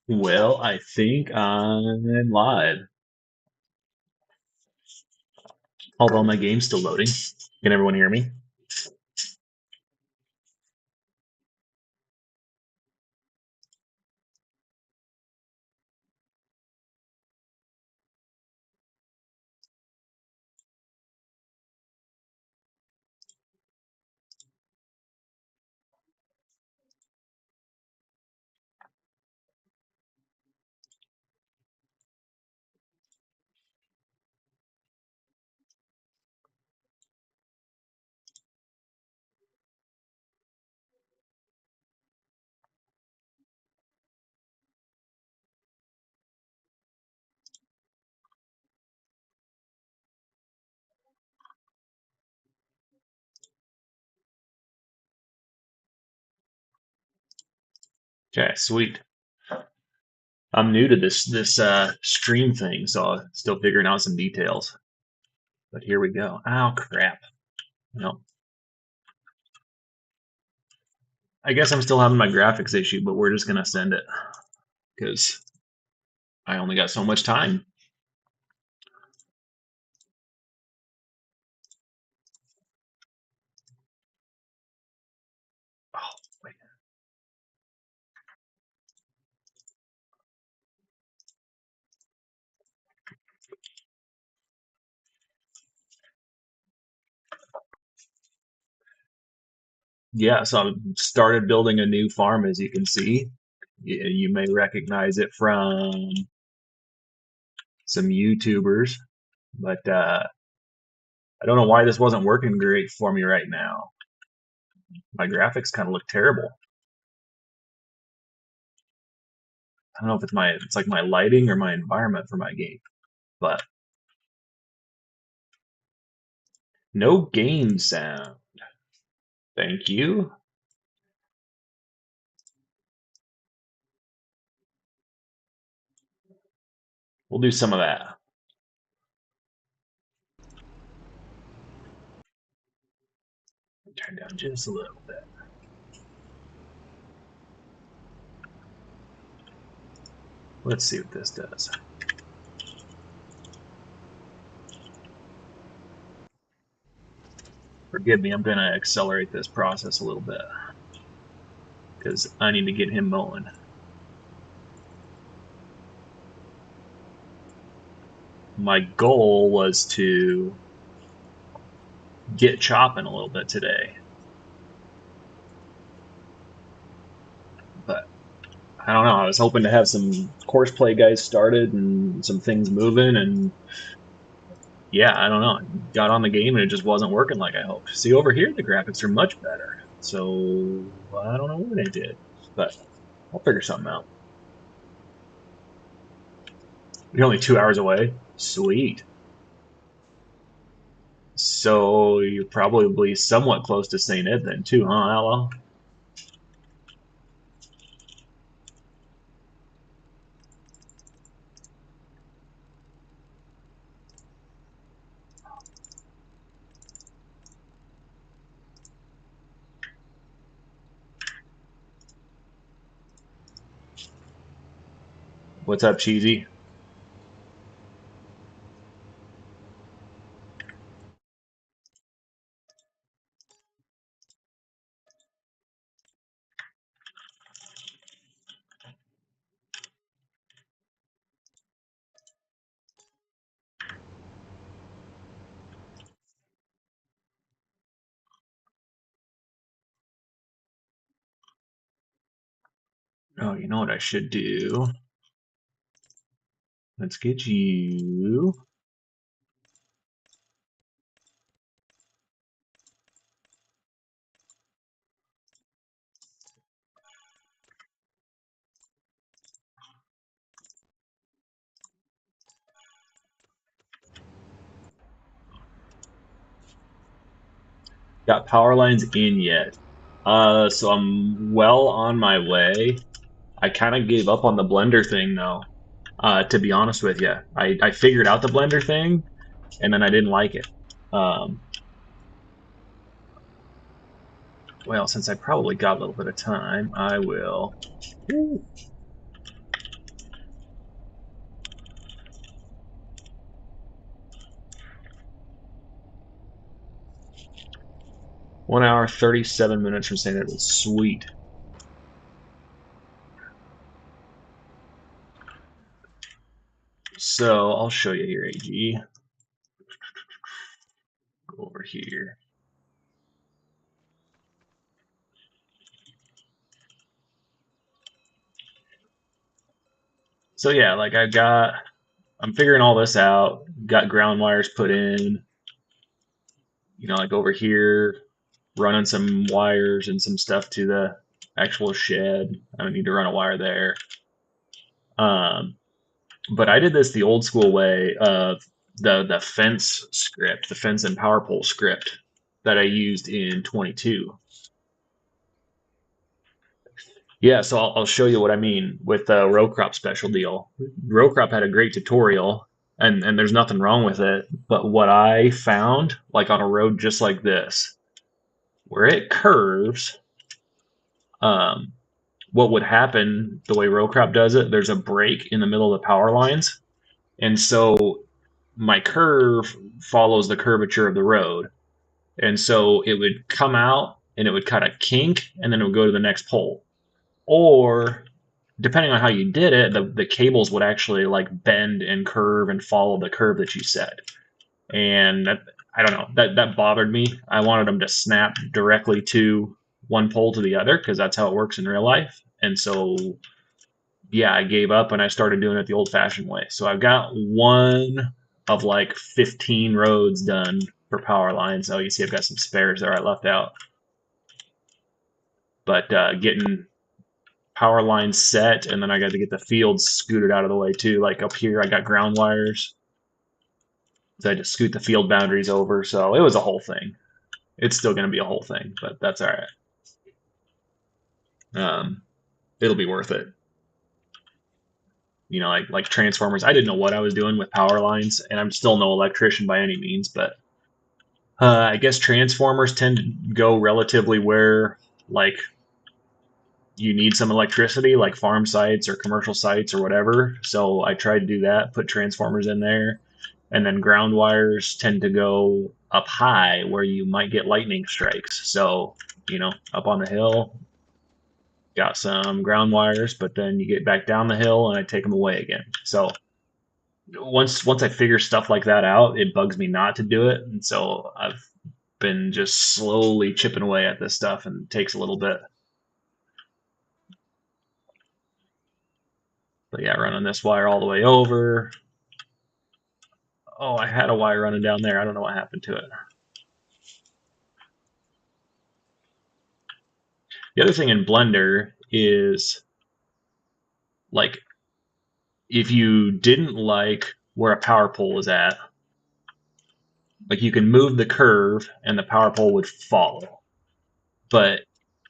Well, I think I'm live. Although my game's still loading. Can everyone hear me? Okay, sweet. I'm new to this stream thing, so I'm still figuring out some details. But here we go. Oh crap. No. I guess I'm still having my graphics issue, but we're just gonna send it because I only got so much time. Oh, wait. Yeah, so I started building a new farm, as you can see. You may recognize it from some YouTubers, but I don't know why this wasn't working great for me right now. My graphics kind of look terrible. I don't know if it's like my lighting or my environment for my game, but no game sound. Thank you. We'll do some of that. Turn down just a little bit. Let's see what this does. Forgive me, I'm going to accelerate this process a little bit because I need to get him mowing. My goal was to get chopping a little bit today, but I don't know. I was hoping to have some Courseplay guys started and some things moving, and yeah, I don't know. I got on the game and it just wasn't working like I hoped. See, over here the graphics are much better, so I don't know what they did, but I'll figure something out. You're only 2 hours away. Sweet. So you're probably somewhat close to St. Ed then too, huh, Ella? What's up, Cheesy? Oh, you know what I should do? Let's get you. Got power lines in yet. So I'm well on my way. I kind of gave up on the blender thing though. To be honest with you, I figured out the blender thing, and then I didn't like it. Um, well, since I probably got a little bit of time, I will. 1 hour, 37 minutes from saying it was sweet. So I'll show you here, AG. Go over here. So yeah, like I'm figuring all this out. Got ground wires put in, like over here, running some wires and some stuff to the actual shed. I don't need to run a wire there. Um, but I did this the old school way of the fence script, the fence and power pole script that I used in 22. Yeah, so I'll show you what I mean with the row crop special deal. Row crop had a great tutorial, and there's nothing wrong with it. But what I found, like on a road just like this, where it curves, um, what would happen the way row crop does it, there's a break in the middle of the power lines. And so my curve follows the curvature of the road. And so it would come out and it would cut a kink and then it would go to the next pole. Or depending on how you did it, the cables would actually like bend and curve and follow the curve that you set. And I don't know, that bothered me. I wanted them to snap directly to one pole to the other because that's how it works in real life. And so yeah, I gave up and I started doing it the old fashioned way. So I've got one of like 15 roads done for power lines. Oh, you see, I've got some spares there I left out. But getting power lines set, and then I got to get the fields scooted out of the way too. Like up here, I got ground wires. So I had to scoot the field boundaries over. So it was a whole thing. It's still going to be a whole thing, but that's all right. It'll be worth it. Like transformers. I didn't know what I was doing with power lines, and I'm still no electrician by any means, but I guess transformers tend to go relatively where like you need some electricity, like farm sites or commercial sites or whatever. So I tried to do that, put transformers in there, and then ground wires tend to go up high where you might get lightning strikes. So up on the hill, got some ground wires, but then you get back down the hill and I take them away again. So once I figure stuff like that out, it bugs me not to do it, and so I've been just slowly chipping away at this stuff, and it takes a little bit. But yeah, running this wire all the way over. Oh, I had a wire running down there. I don't know what happened to it. The other thing in Blender is like if you didn't like where a power pole is at, like you can move the curve and the power pole would follow. But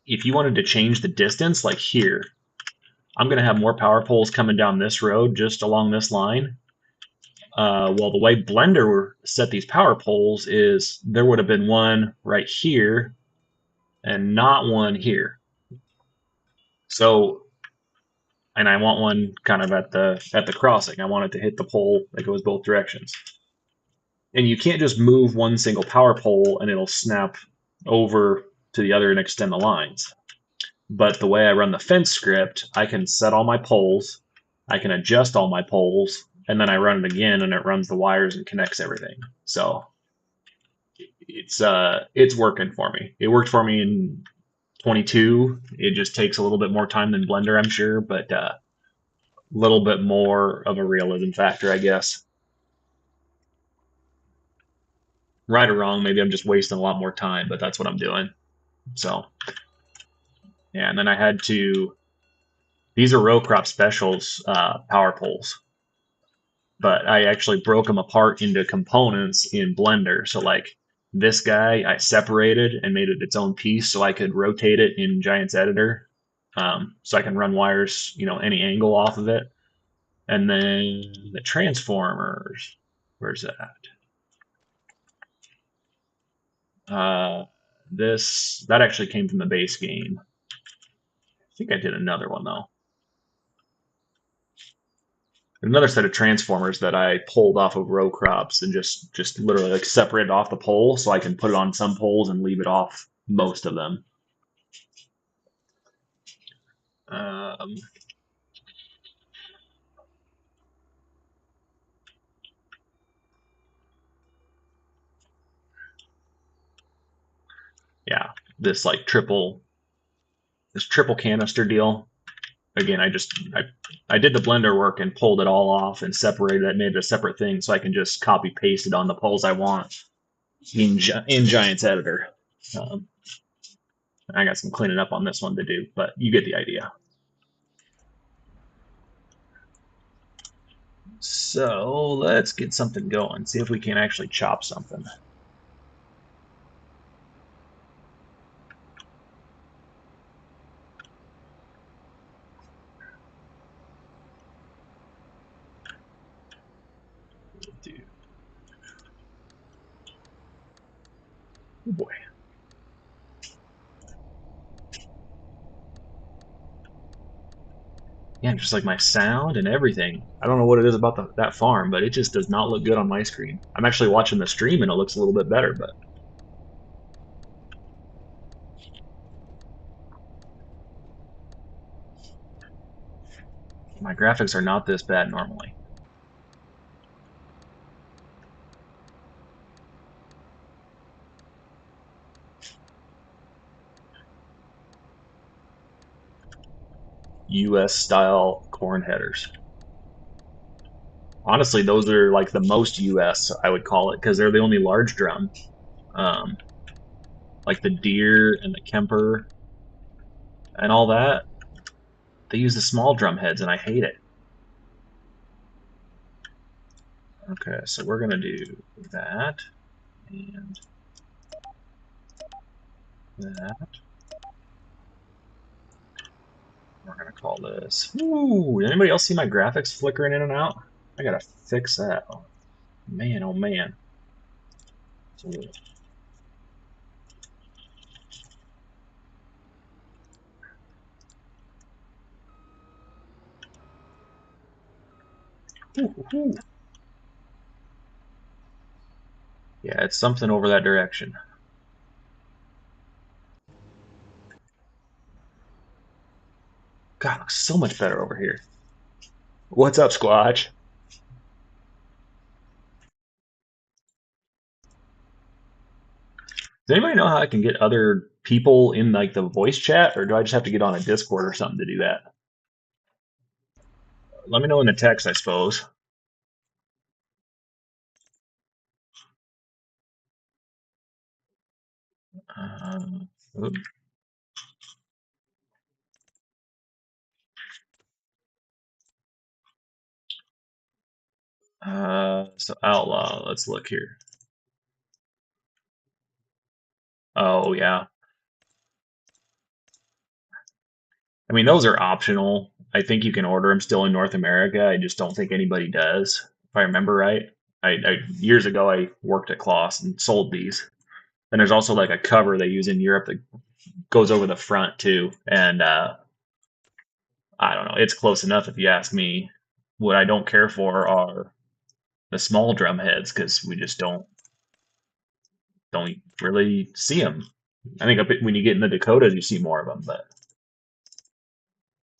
if you wanted to change the distance, like here, I'm going to have more power poles coming down this road just along this line. Well, the way Blender set these power poles is there would have been one right here and not one here. So, and I want one kind of at the crossing. I want it to hit the pole that goes both directions. And you can't just move one single power pole and it'll snap over to the other and extend the lines. But the way I run the fence script, I can set all my poles, I can adjust all my poles, and then I run it again and it runs the wires and connects everything. So it's working for me. It worked for me in 22. It just takes a little bit more time than Blender, I'm sure, but a little bit more of a realism factor, I guess. Right or wrong, maybe I'm just wasting a lot more time, but that's what I'm doing. So yeah, and then I had to. These are row crop specials power poles, but I actually broke them apart into components in Blender. So like this guy, I separated and made it its own piece, so I could rotate it in Giant's Editor, so I can run wires, any angle off of it. And then the transformers, where's that? That actually came from the base game. I think I did another one though. Another set of transformers that I pulled off of row crops and just literally like separated off the pole so I can put it on some poles and leave it off most of them. Um, yeah, this like triple canister deal. Again, I did the blender work and pulled it all off and separated it, made it a separate thing, so I can just copy paste it on the poles I want in Giants Editor. Um, I got some cleaning up on this one to do, but you get the idea. So let's get something going. See if we can actually chop something. Dude, oh boy. Yeah, just like my sound and everything. I don't know what it is about that farm, but it just does not look good on my screen. I'm actually watching the stream and it looks a little bit better, but my graphics are not this bad normally. US style corn headers. Honestly, those are like the most US, I would call it, because they're the only large drum. Um, like the deer and the Kemper and all that, they use the small drum heads, and I hate it. Okay, so we're gonna do that and that. We're gonna call this. Ooh, did anybody else see my graphics flickering in and out? I gotta fix that. Man, oh man. Ooh. Yeah, it's something over that direction. God, it looks so much better over here. What's up, Squatch? Does anybody know how I can get other people in like the voice chat, or do I just have to get on a Discord or something to do that? Let me know in the text, I suppose. Um, so outlaw. Let's look here. Oh yeah. I mean, those are optional. I think you can order them still in North America. I just don't think anybody does, if I remember right. Years ago I worked at Kloss and sold these. And there's also like a cover they use in Europe that goes over the front too. And I don't know, it's close enough if you ask me. What I don't care for are the small drum heads because we just don't really see them. I think when you get in the Dakotas, you see more of them. But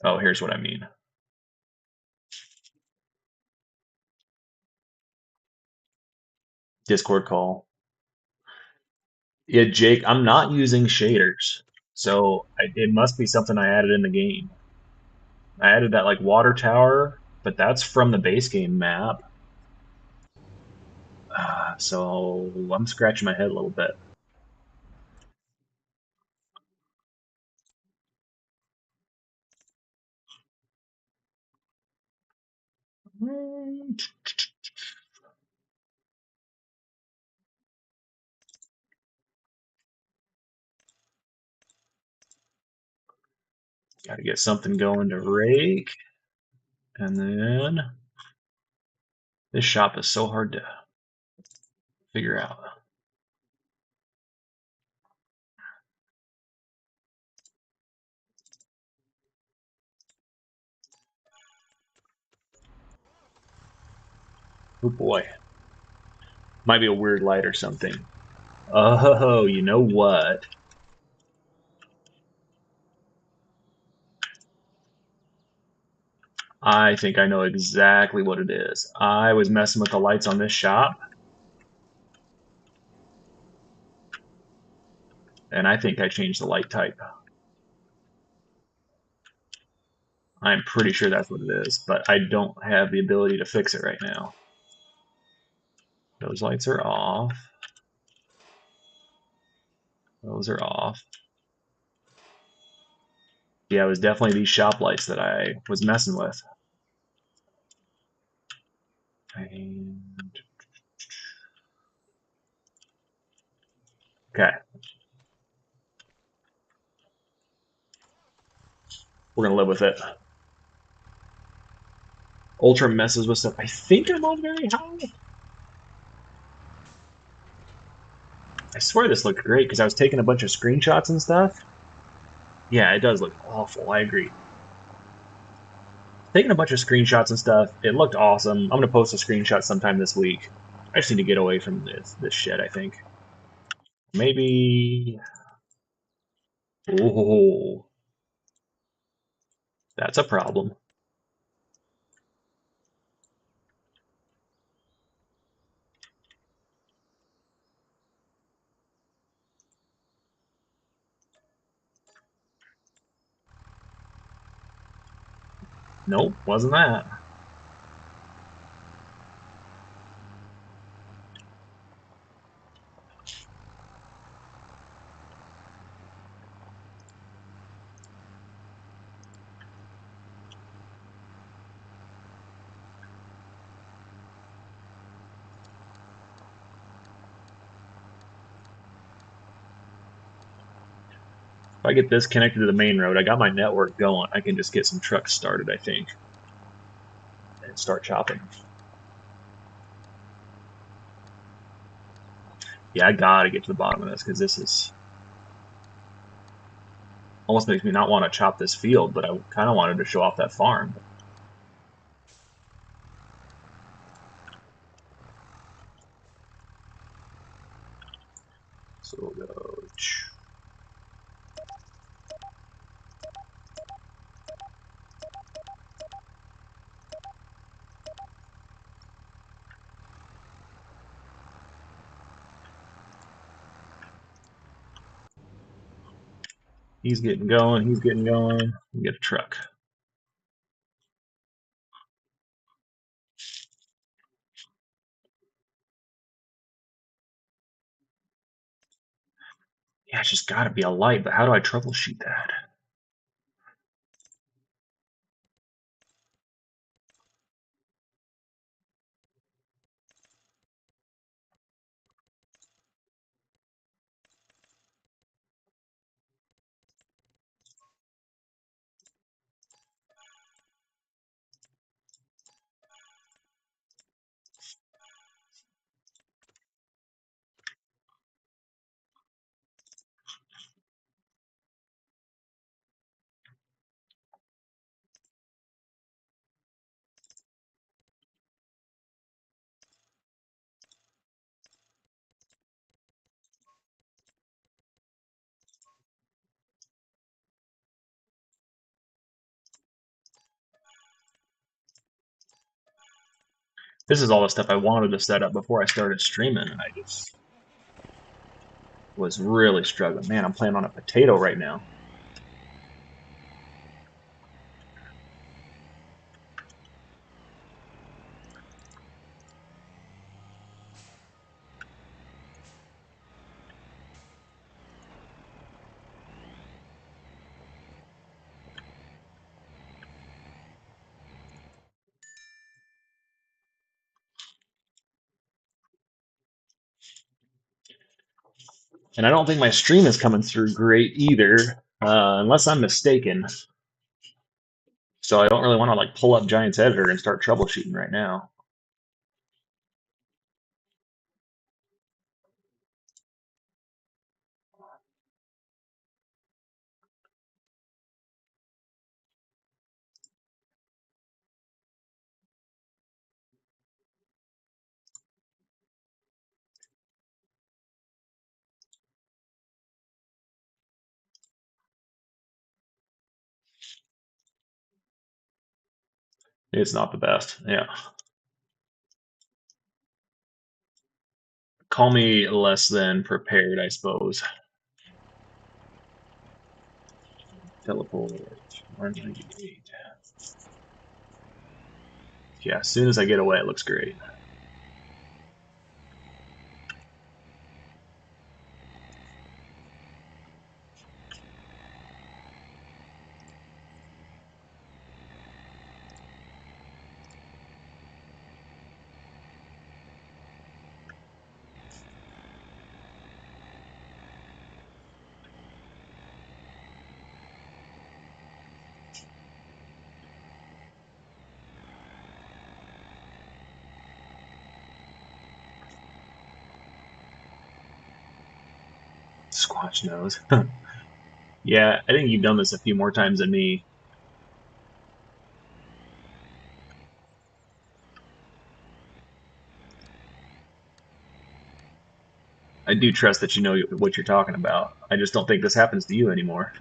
oh, here's what I mean. Discord call. Yeah, Jake, I'm not using shaders, so it must be something I added in the game. I added that like water tower, but that's from the base game map. So I'm scratching my head a little bit. Got to get something going to rake, and then this shop is so hard to figure out. Oh boy, might be a weird light or something. Oh, you know what? I think I know exactly what it is. I was messing with the lights on this shop, and I think I changed the light type. I'm pretty sure that's what it is, but I don't have the ability to fix it right now. Those lights are off. Those are off. Yeah, it was definitely these shop lights that I was messing with. And, okay, we're gonna live with it. Ultra messes with stuff. I think I'm on very high. I swear this looked great because I was taking a bunch of screenshots and stuff. Yeah, it does look awful. I agree. Taking a bunch of screenshots and stuff. It looked awesome. I'm gonna post a screenshot sometime this week. I just need to get away from this shit, I think. Maybe. Oh, that's a problem. Nope, wasn't that. If I get this connected to the main road, I got my network going. I can just get some trucks started, I think, and start chopping. Yeah, I gotta get to the bottom of this because this is almost makes me not want to chop this field, but I kind of wanted to show off that farm. So we'll go. He's getting going. He's getting going. We get a truck. Yeah, it's just got to be a light, but how do I troubleshoot that? This is all the stuff I wanted to set up before I started streaming, and I just was really struggling. Man, I'm playing on a potato right now. And I don't think my stream is coming through great either, unless I'm mistaken. So I don't really want to like pull up Giants Editor and start troubleshooting right now. It's not the best. Yeah. Call me less than prepared, I suppose. Teleport 198. Yeah, as soon as I get away, it looks great. Squatch nose. Yeah, I think you've done this a few more times than me. I do trust that you know what you're talking about. I just don't think this happens to you anymore.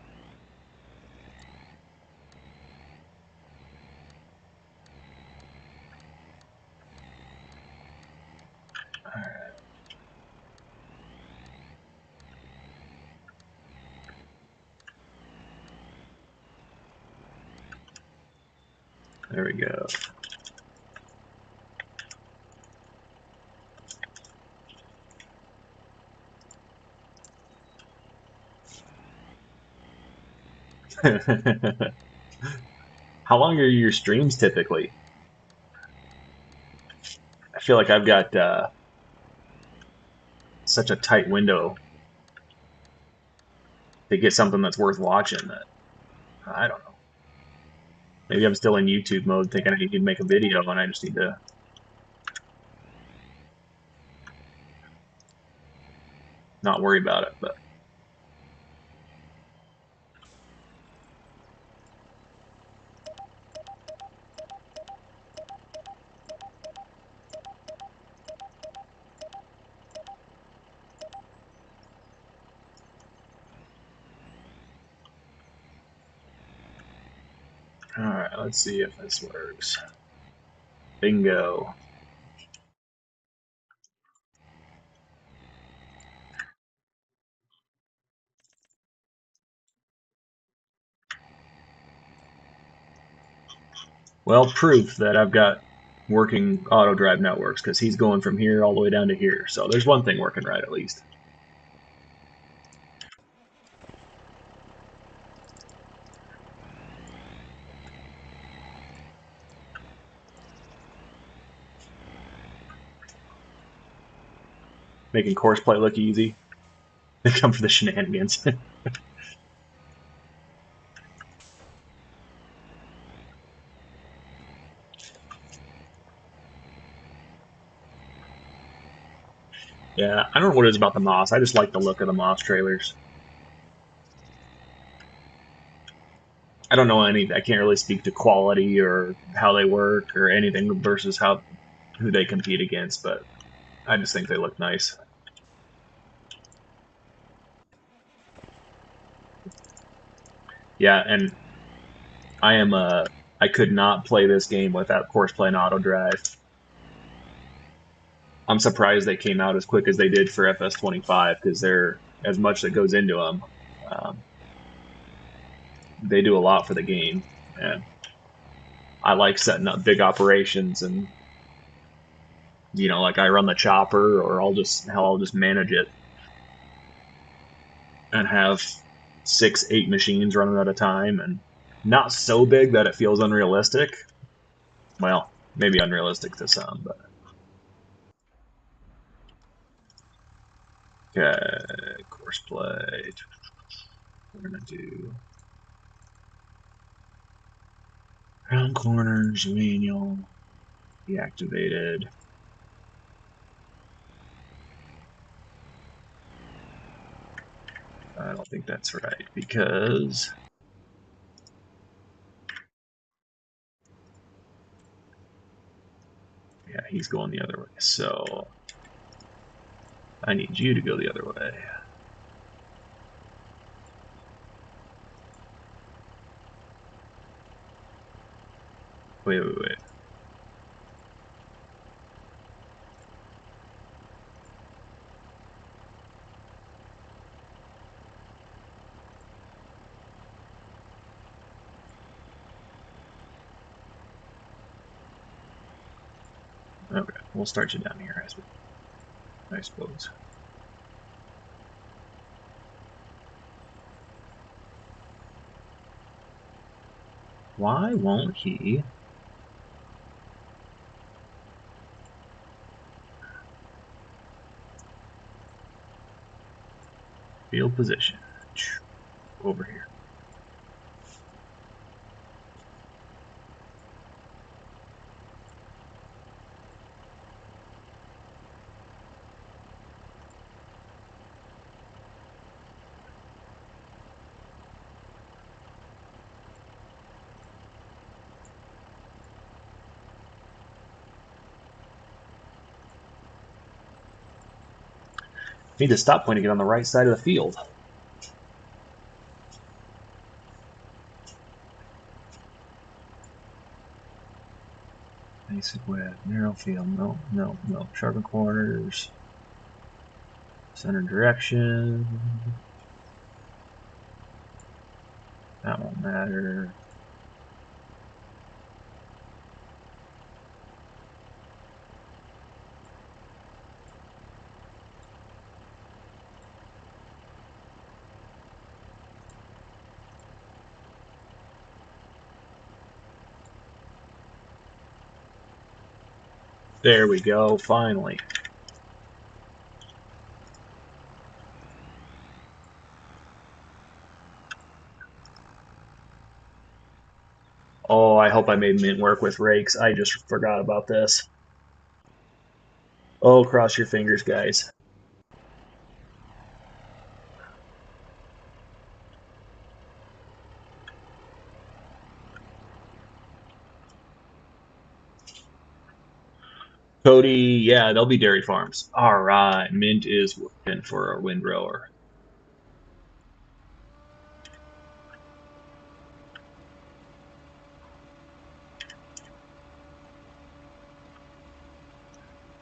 There we go. How long are your streams typically? I feel like I've got such a tight window to get something that's worth watching that I don't know. Maybe I'm still in YouTube mode thinking I need to make a video and I just need to not worry about it. But all right, let's see if this works. Bingo. Well, proof that I've got working auto drive networks because he's going from here all the way down to here. So there's one thing working right at least. Making Courseplay look easy. They come for the shenanigans. Yeah, I don't know what it is about the Moss. I just like the look of the Moss trailers. I don't know any. I can't really speak to quality or how they work or anything versus who they compete against, but I just think they look nice. Yeah, and I could not play this game without Courseplay and Auto Drive. I'm surprised they came out as quick as they did for FS25 because they're as much that goes into them. Um, they do a lot for the game, and I like setting up big operations and like I run the chopper or I'll just manage it and have 6, 8 machines running at a time and not so big that it feels unrealistic. Well, maybe unrealistic to some, but okay, Courseplay. We're gonna do round corners, manual, deactivated. I don't think that's right because yeah, he's going the other way. So I need you to go the other way. Wait. Okay, we'll start you down here, I suppose. Why won't he? Field position. Over here. Need to stop pointing it on the right side of the field. Basic width, narrow field, no, no, no. Sharpen corners. Center direction. That won't matter. There we go, finally. Oh, I hope I made mint work with rakes. I just forgot about this. Oh, cross your fingers, guys. Cody, yeah, they'll be dairy farms. All right, mint is working for our windrower.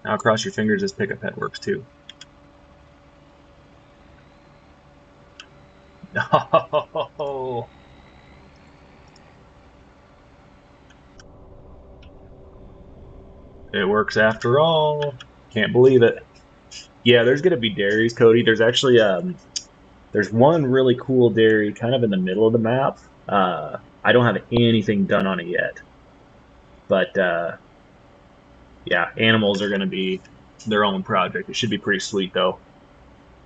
Now cross your fingers as pickup head works too. No. It works after all. Can't believe it. Yeah, there's gonna be dairies, Cody. There's actually there's one really cool dairy kind of in the middle of the map. I don't have anything done on it yet, but yeah, animals are gonna be their own project. It should be pretty sweet though.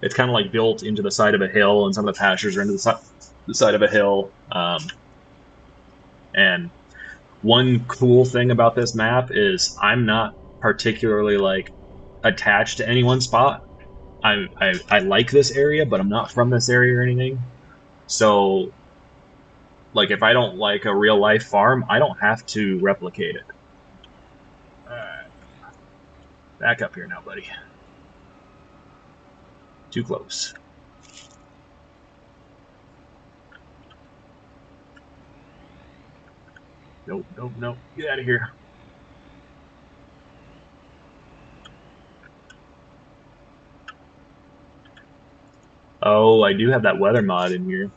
It's kind of like built into the side of a hill, and some of the pastures are into the side of a hill. And one cool thing about this map is I'm not particularly like attached to any one spot. I like this area, but I'm not from this area or anything. So, like, if I don't like a real life farm, I don't have to replicate it. All right, back up here now, buddy. Too close. Nope, nope, nope. Get out of here. Oh, I do have that weather mod in here.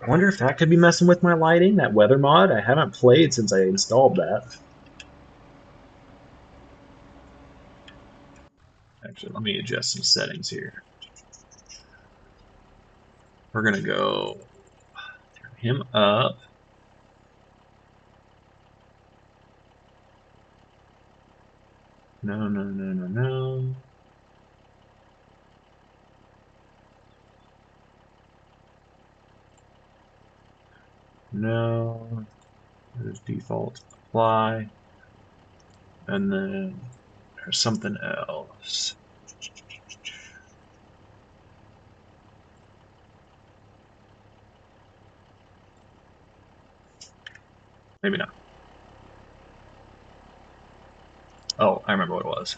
I wonder if that could be messing with my lighting, that weather mod. I haven't played since I installed that. Actually, let me adjust some settings here. We're gonna go turn him up. No, no, no, no, no. No. There's default apply. And then there's something else. Maybe not. Oh, I remember what it was.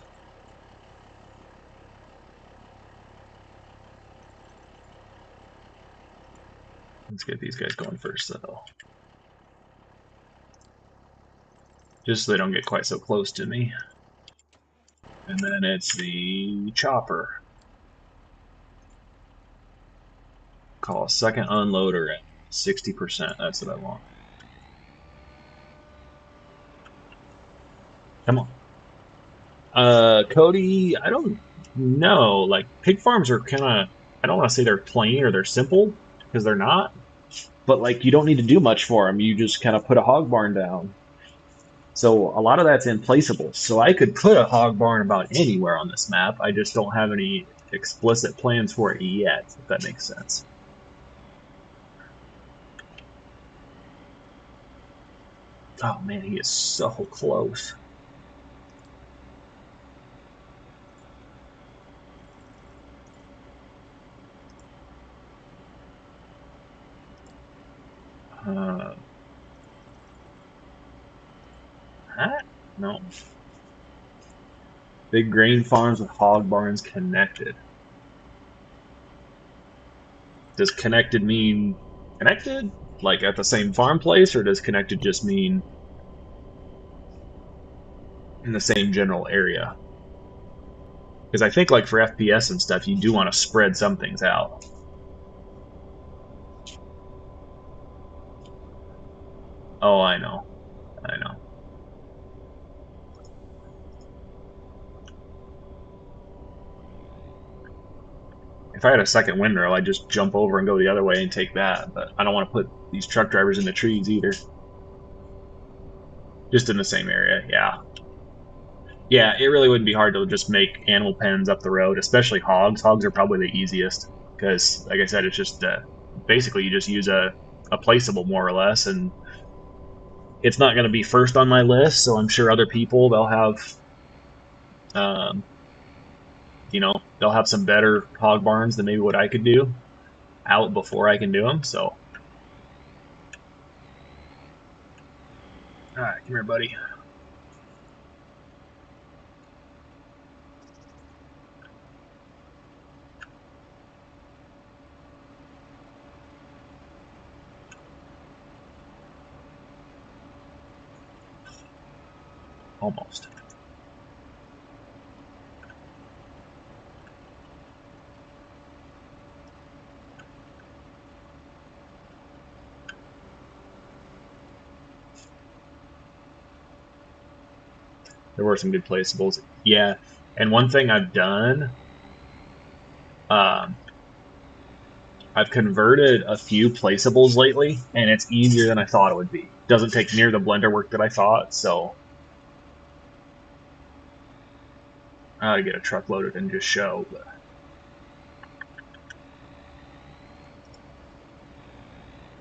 Let's get these guys going first, though. Just so they don't get quite so close to me. And then it's the chopper. Call a second unloader at 60%. That's what I want. Come on. Cody, I don't know. Like pig farms are kind of, I don't want to say they're plain or they're simple because they're not, but like you don't need to do much for them. You just kind of put a hog barn down. So a lot of that's in placeables. So I could put a hog barn about anywhere on this map. I just don't have any explicit plans for it yet, if that makes sense. Oh man, he is so close. Uh, huh? No. Big grain farms with hog barns connected. Does connected mean connected? Like at the same farm place, or does connected just mean in the same general area? Because I think like for FPS and stuff, you do want to spread some things out. Oh, I know. I know. If I had a second windrow, I'd just jump over and go the other way and take that. But I don't want to put these truck drivers in the trees either. Just in the same area, yeah. Yeah, it really wouldn't be hard to just make animal pens up the road, especially hogs. Hogs are probably the easiest because, like I said, it's just basically you just use a placeable more or less, and it's not going to be first on my list. So I'm sure other people they'll have, um, they'll have some better hog barns than maybe what I could do out before I can do them. So, all right, come here, buddy. Almost. There were some good placeables. Yeah, and one thing I've done, um, I've converted a few placeables lately, and it's easier than I thought it would be. Doesn't take near the blender work that I thought, so I ought to get a truck loaded and just show. But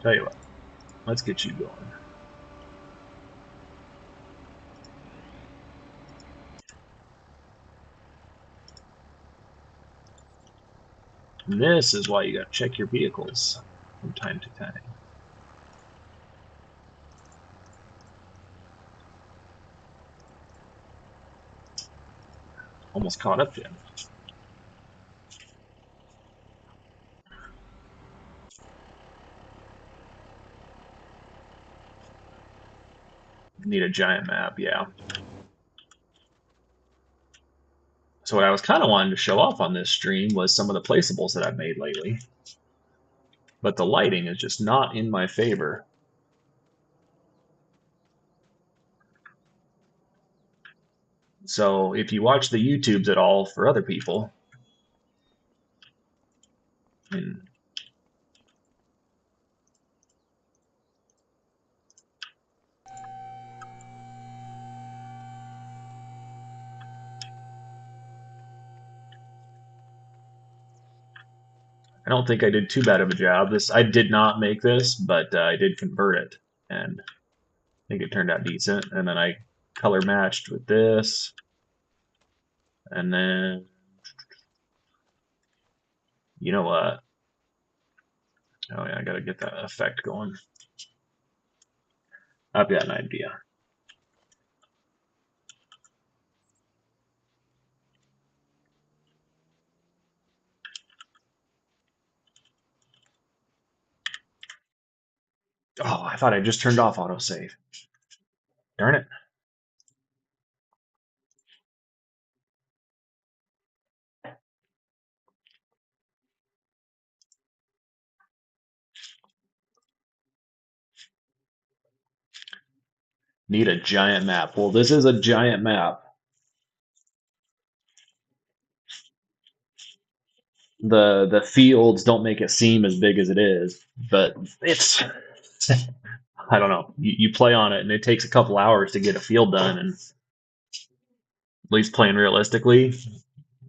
tell you what, let's get you going. And this is why you got to check your vehicles from time to time. Almost caught up to him. Need a giant map, yeah. So what I was kind of wanting to show off on this stream was some of the placeables that I've made lately. But the lighting is just not in my favor. So if you watch the YouTubes at all for other people, and I don't think I did too bad of a job. This I did not make this, but I did convert it, and I think it turned out decent. And then I color matched with this, and then you know what? Oh yeah, I gotta get that effect going. I've got an idea. Oh, I thought I just turned off autosave. Darn it. Need a giant map. Well, this is a giant map. The fields don't make it seem as big as it is, but it's I don't know. You play on it and it takes a couple hours to get a field done, and at least playing realistically,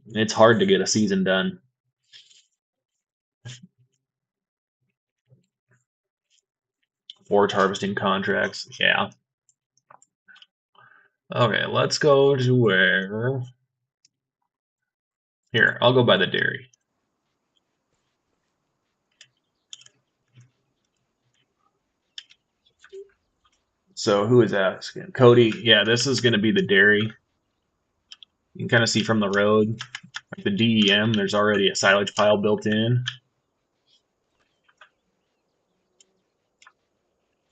it's hard to get a season done. Forage harvesting contracts, yeah. Okay, let's go to where. Here, I'll go by the dairy. So who is asking? Cody, yeah, this is going to be the dairy. You can kind of see from the road, like the DEM, there's already a silage pile built in.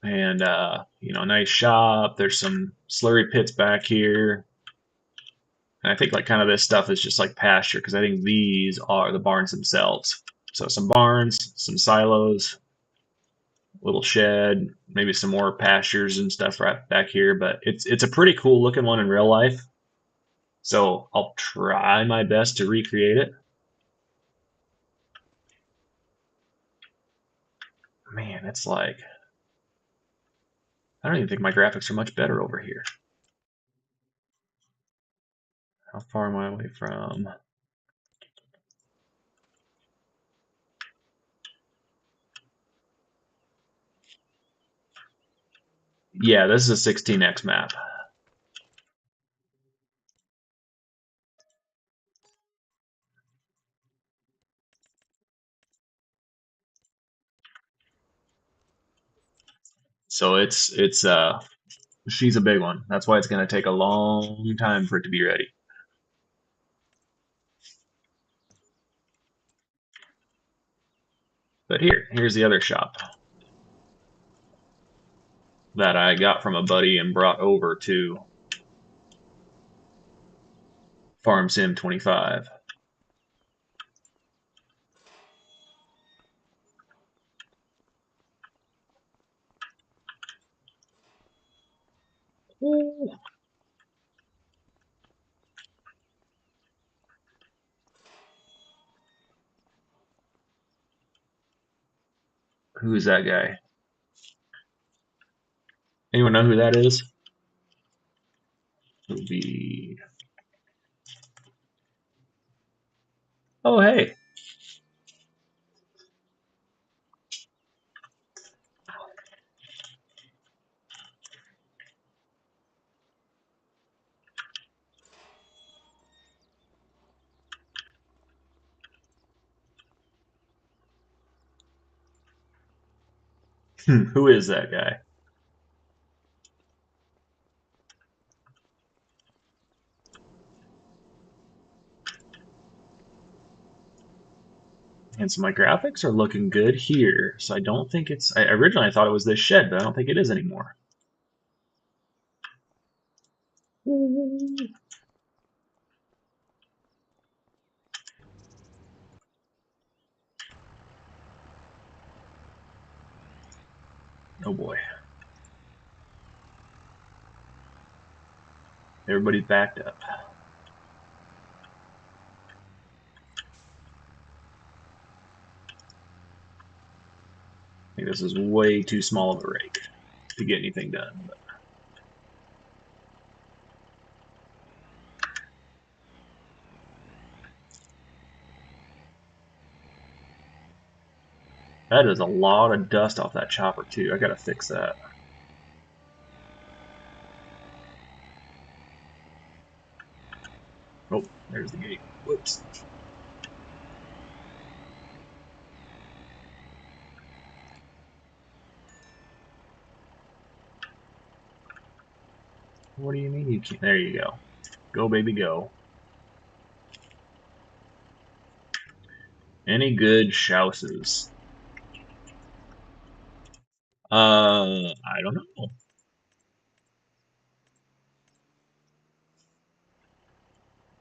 And, nice shop. There's some slurry pits back here. And I think like kind of this stuff is just like pasture because I think these are the barns themselves. So some barns, some silos, little shed, maybe some more pastures and stuff right back here. But it's a pretty cool looking one in real life. So I'll try my best to recreate it. Man, it's like I don't even think my graphics are much better over here. How far am I away from? Yeah, this is a 16x map. So it's she's a big one. That's why it's going to take a long time for it to be ready. But here's the other shop that I got from a buddy and brought over to Farm Sim 25. Ooh. Who's that guy? Anyone know who that is? It would be. Oh, hey. Who is that guy? And so my graphics are looking good here. So I don't think it's. Originally I thought it was this shed, but I don't think it is anymore. Oh boy. Everybody's backed up. I think this is way too small of a rake to get anything done. But that is a lot of dust off that chopper too. I gotta fix that. Oh, there's the gate. Whoops. What do you mean you can't? There you go. Go, baby, go. Any good shouses? I don't know.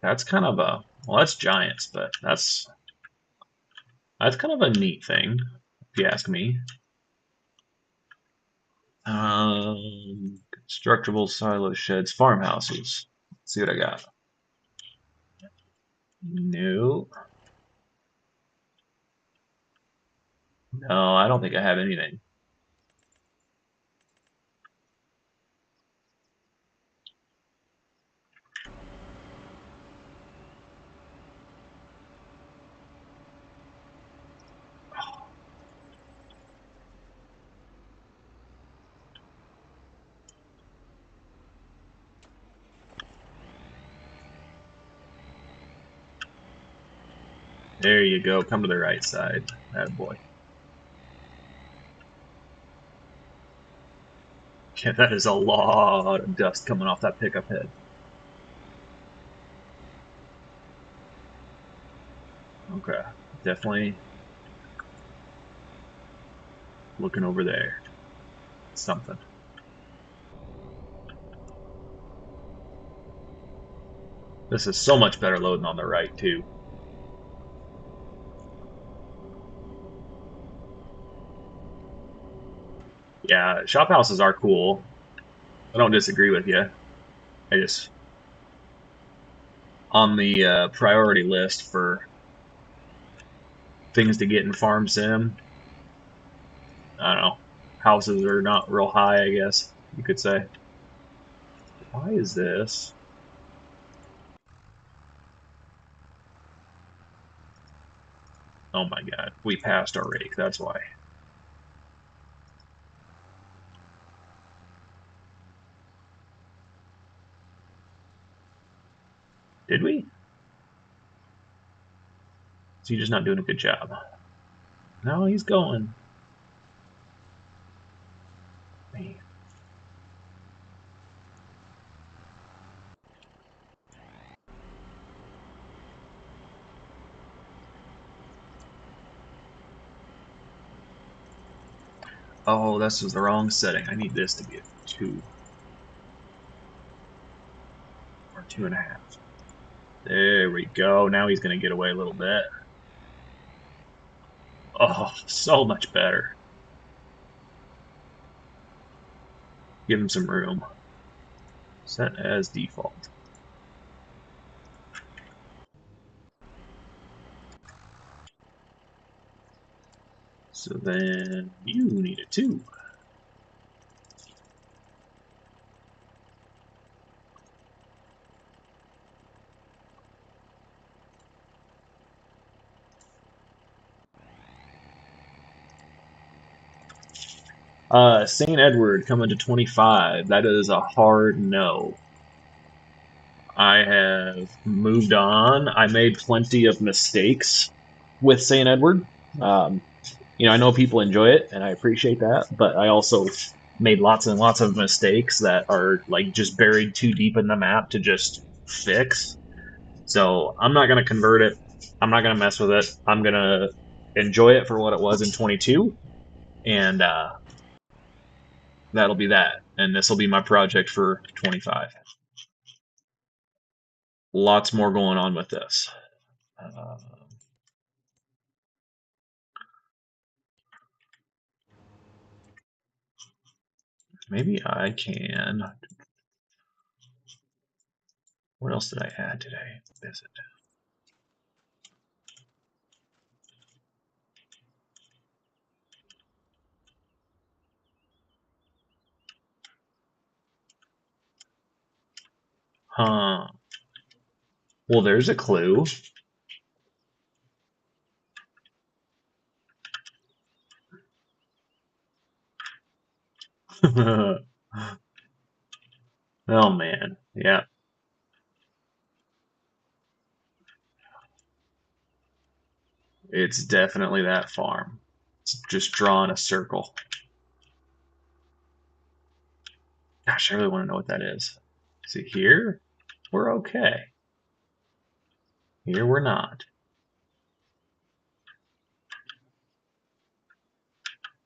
That's kind of a well, that's giants, but that's kind of a neat thing, if you ask me. Structurable silo sheds, farmhouses. Let's see what I got. No. No, I don't think I have anything. There you go. Come to the right side. That boy. Yeah, that is a lot of dust coming off that pickup head. Okay, definitely looking over there. Something. This is so much better loading on the right, too. Yeah, shop houses are cool. I don't disagree with you. I just, on the priority list for things to get in Farm Sim, I don't know. Houses are not real high, I guess you could say. Why is this? Oh my god, we passed our rake, that's why. Did we? Is he just not doing a good job? No, he's going. Man. Oh, this was the wrong setting. I need this to be a 2 or 2.5. There we go. Now he's going to get away a little bit. Oh, so much better. Give him some room. Set as default. So then you need it too. St. Edward coming to 25. That is a hard no. I have moved on. I made plenty of mistakes with St. Edward. Um, I know people enjoy it, and I appreciate that, but I also made lots and lots of mistakes that are like just buried too deep in the map to just fix. So I'm not gonna convert it. I'm not gonna mess with it. I'm gonna enjoy it for what it was in 22, and that'll be that. And this will be my project for 25. Lots more going on with this. Uh, maybe I can. What else did I add today? Visit. Huh. Well, there's a clue. Oh man. Yeah. It's definitely that farm. It's just drawing a circle. Gosh, I really want to know what that is. See, here, we're okay. Here, we're not.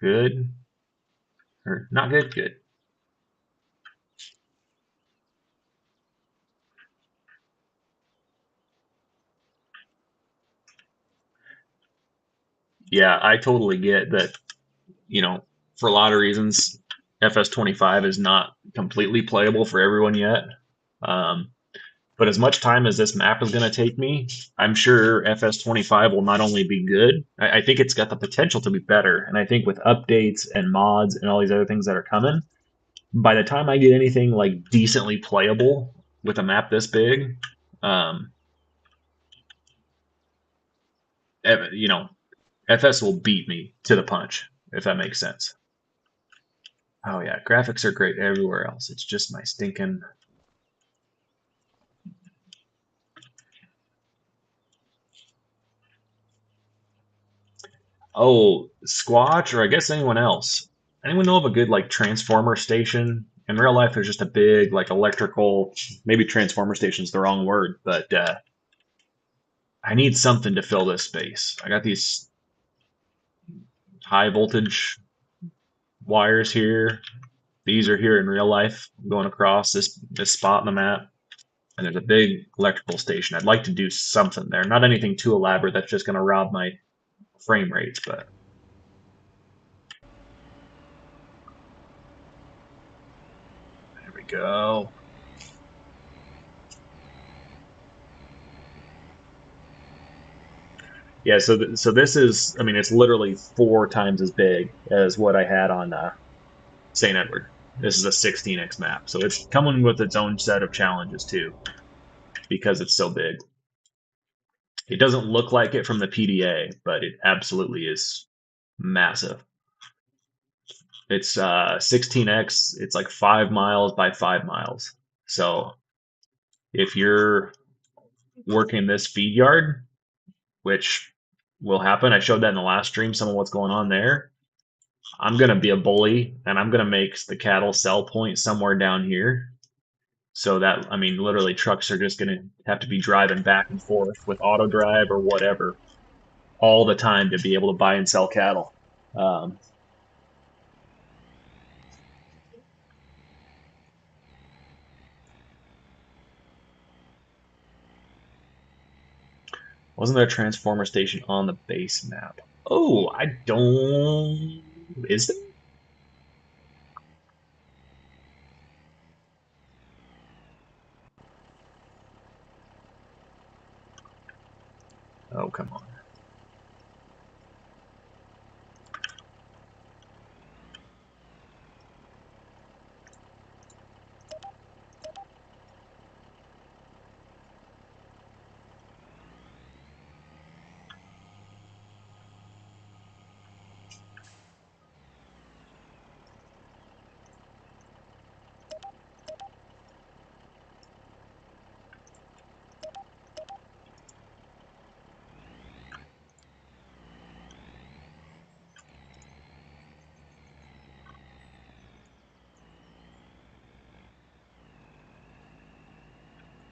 Good. Or not good, good. Yeah, I totally get that, for a lot of reasons, FS25 is not completely playable for everyone yet. Um, but as much time as this map is going to take me, I'm sure FS25 will not only be good, I think it's got the potential to be better. And I think with updates and mods and all these other things that are coming, by the time I get anything like decently playable with a map this big, um, you know, FS will beat me to the punch, if that makes sense. Oh yeah, graphics are great everywhere else. It's just my stinking. Oh, Squatch, or I guess anyone else. Anyone know of a good like transformer station? In real life, there's just a big like electrical. Maybe transformer station is the wrong word, but I need something to fill this space. I got these high voltage wires here. These are here in real life, going across this spot in the map, and there's a big electrical station. I'd like to do something there. Not anything too elaborate that's just going to rob my frame rates, but there we go. Yeah, so this is, I mean, it's literally 4 times as big as what I had on St. Edward. This is a 16x map, so it's coming with its own set of challenges too, because it's so big. It doesn't look like it from the PDA, but it absolutely is massive. It's 16x. It's like 5 miles by 5 miles. So if you're working this feed yard, which will happen, I showed that in the last stream, some of what's going on there. I'm gonna be a bully and I'm gonna make the cattle sell point somewhere down here. So that, I mean, literally trucks are just gonna have to be driving back and forth with auto drive or whatever all the time to be able to buy and sell cattle. Um, wasn't there a transformer station on the base map? Oh, I don't. Is there? Oh, come on.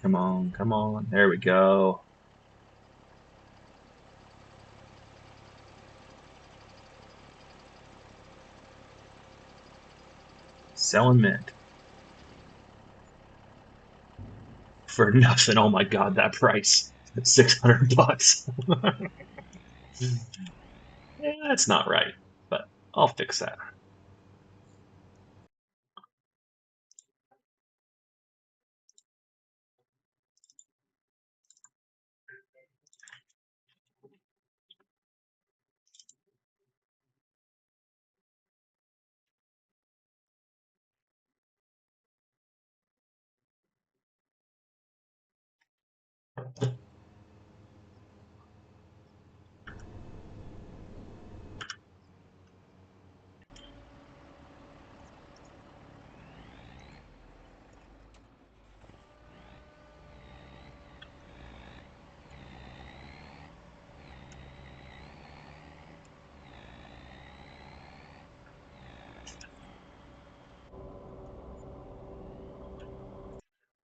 Come on, come on. There we go. Selling mint for nothing. Oh my god, that price. 600 bucks. Yeah, that's not right, but I'll fix that.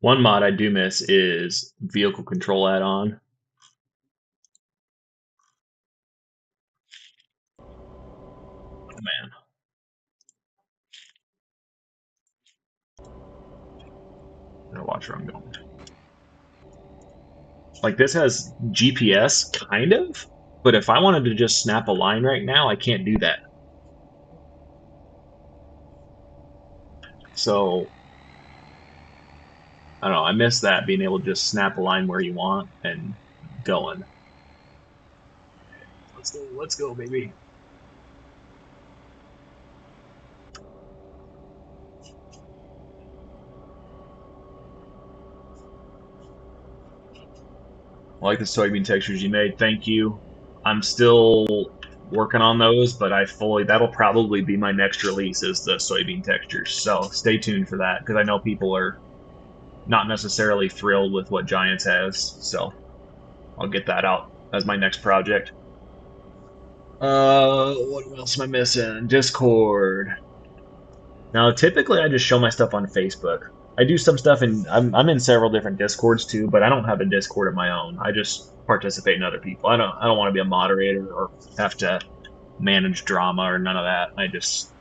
One mod I do miss is vehicle control add-on. Oh man, I gotta watch where I'm going. Like this has GPS, kind of, but if I wanted to just snap a line right now, I can't do that. So I don't know. I miss that being able to just snap a line where you want and going. Let's go, baby. I like the soybean textures you made. Thank you. I'm still working on those, but that'll probably be my next release is the soybean textures. So stay tuned for that because I know people are not necessarily thrilled with what Giants has. So I'll get that out as my next project. What else am I missing? Discord. Now, typically, I just show my stuff on Facebook. I do some stuff in. I'm in several different Discords too, but I don't have a Discord of my own. I just participate in other people. I don't want to be a moderator or have to manage drama or none of that. I just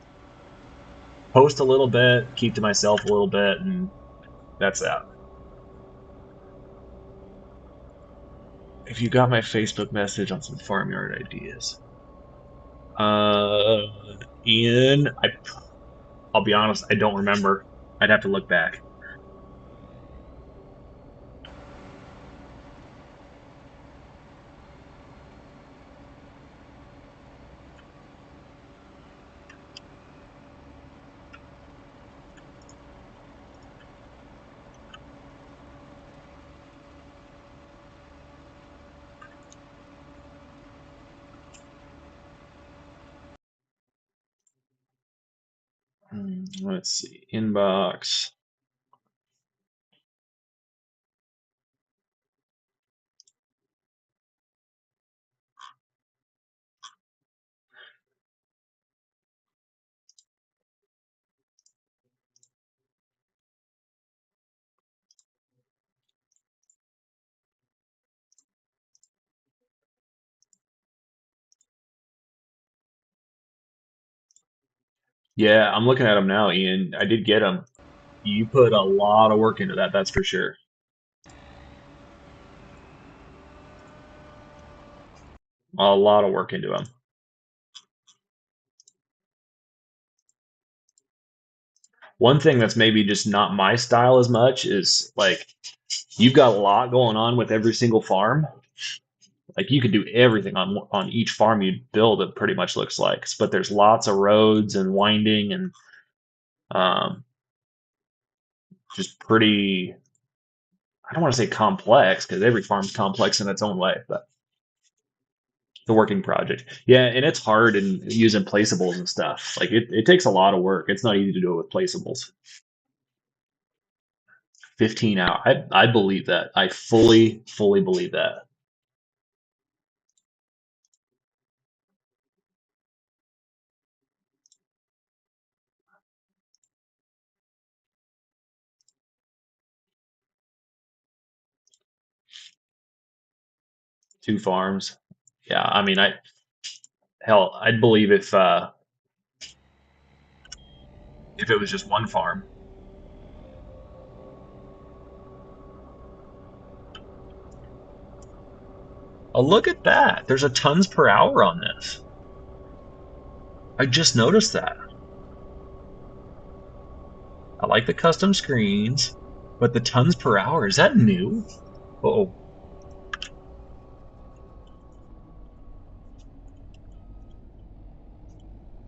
post a little bit, keep to myself a little bit, and that's that. If you got my Facebook message on some farmyard ideas, uh, Ian, I'll be honest, I don't remember. I'd have to look back. Let's see, inbox. Yeah, I'm looking at them now, Ian. I did get them. You put a lot of work into that, that's for sure. A lot of work into them. One thing that's maybe just not my style as much is like you've got a lot going on with every single farm. Like you could do everything on each farm you build. It pretty much looks like, but there's lots of roads and winding and um, just pretty. I don't want to say complex because every farm's complex in its own way, but the working project. Yeah, and it's hard in using placeables and stuff. Like it takes a lot of work. It's not easy to do it with placeables. 15 hours. I believe that. I fully believe that. Two farms. Yeah, I mean, I'd believe if it was just one farm. Oh, look at that. There's a tons per hour on this. I just noticed that. I like the custom screens, but the tons per hour, is that new? Oh,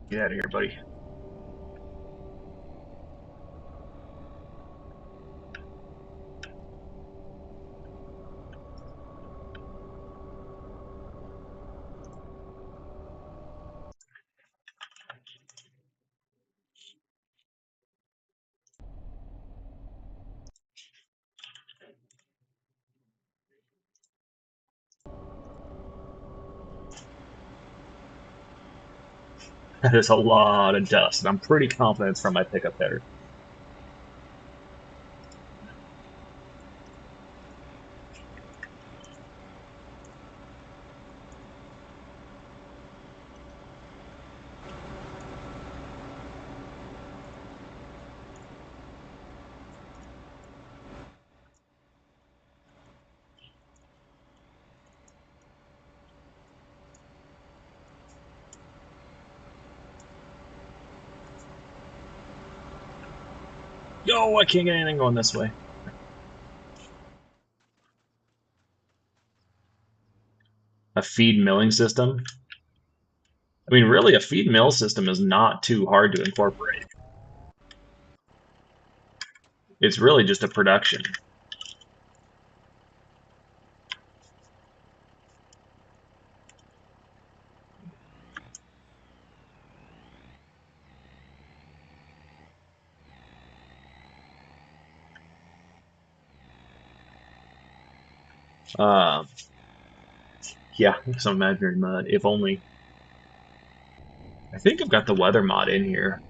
get out of here, buddy. That is a lot of dust, and I'm pretty confident it's from my pickup header. No, I can't get anything going this way. A feed milling system. I mean, really, a feed mill system is not too hard to incorporate. It's really just a production. Uh, yeah, some imaginary mud. If only. I think I've got the weather mod in here.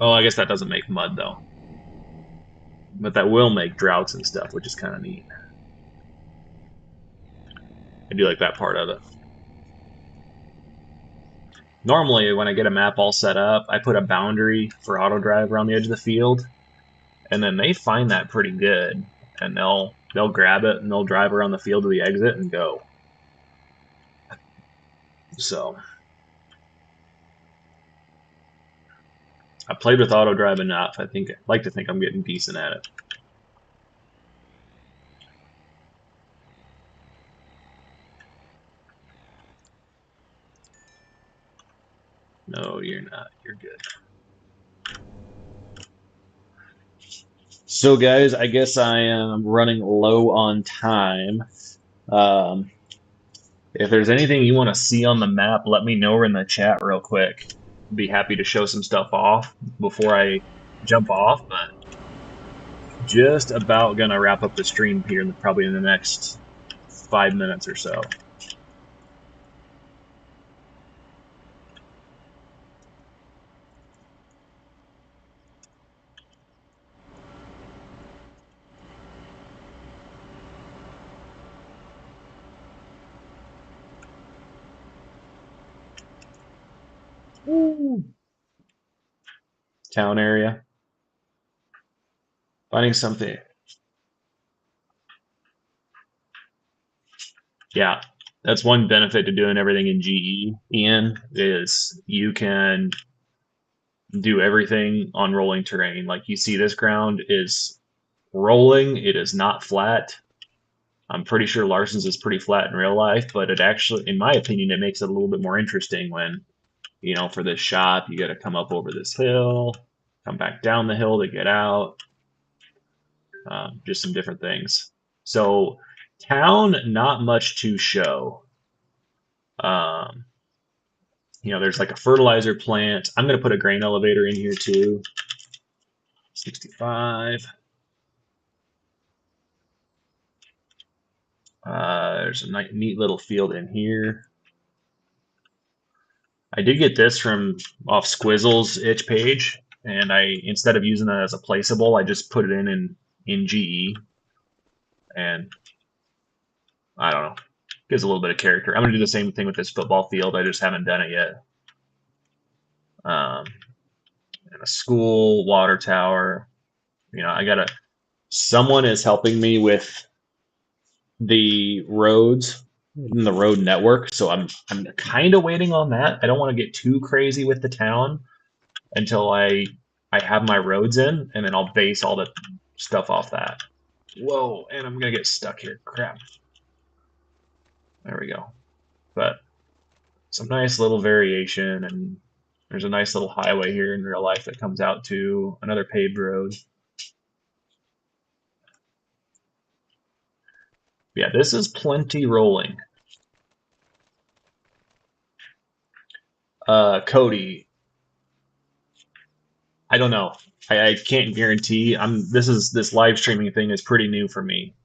Oh, I guess that doesn't make mud though. But that will make droughts and stuff, which is kind of neat. I do like that part of it. Normally, when I get a map all set up, I put a boundary for auto drive around the edge of the field, and then they find that pretty good, and they'll grab it and they'll drive around the field to the exit and go. So I played with auto drive enough. I like to think I'm getting decent at it. No, you're not. You're good. So, guys, I guess I am running low on time. Um, if there's anything you want to see on the map, let me know in the chat real quick. Be happy to show some stuff off before I jump off, but just about gonna wrap up the stream here probably in the next 5 minutes or so. Woo. Town area. Finding something. Yeah, that's one benefit to doing everything in GE, Ian, is you can do everything on rolling terrain. Like you see, this ground is rolling, it is not flat. I'm pretty sure Larson's is pretty flat in real life, but it actually, in my opinion, it makes it a little bit more interesting when, for this shop, you got to come up over this hill, come back down the hill to get out, just some different things. So, town, not much to show. Um, there's like a fertilizer plant. I'm going to put a grain elevator in here too. 65. There's a neat little field in here. I did get this from off Squizzle's itch page, and instead of using that as a placeable, I just put it in GE, and I don't know, gives a little bit of character. I'm gonna do the same thing with this football field. I just haven't done it yet. And a school, water tower. Someone is helping me with the roads and the road network, so I'm kind of waiting on that. I don't want to get too crazy with the town until I have my roads in, and then I'll base all the stuff off that. Whoa, and I'm gonna get stuck here. Crap. There we go. But some nice little variation, and there's a nice little highway here in real life that comes out to another paved road. Yeah, this is plenty rolling. Cody, I don't know. I can't guarantee. This live streaming thing is pretty new for me.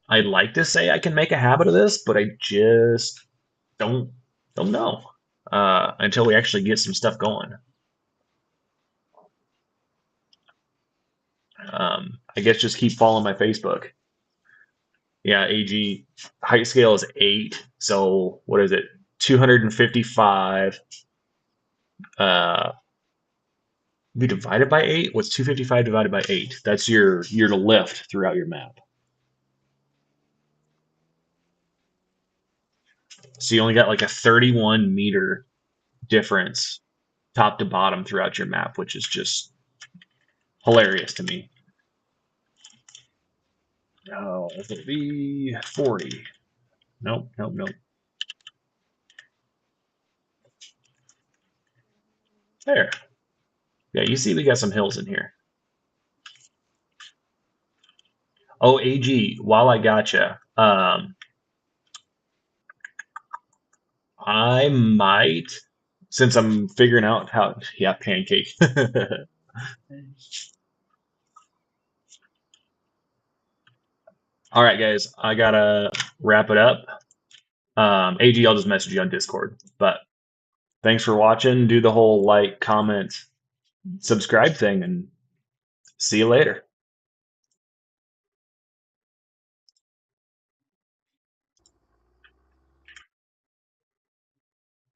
I'd like to say I can make a habit of this, but I just don't know until we actually get some stuff going. I guess just keep following my Facebook. Yeah, AG height scale is 8. So what is it? 255. Be divided by 8. What's 255 divided by 8? That's your lift throughout your map. So you only got like a 31 meter difference top to bottom throughout your map, which is just hilarious to me. Oh, it'll be 40. Nope, nope, nope. There. Yeah, you see we got some hills in here. Oh, AG, while I gotcha, I might, since I'm figuring out how, yeah, pancake. All right, guys, I gotta wrap it up. AG, I'll just message you on Discord. But thanks for watching. Do the whole like, comment, subscribe thing, and see you later.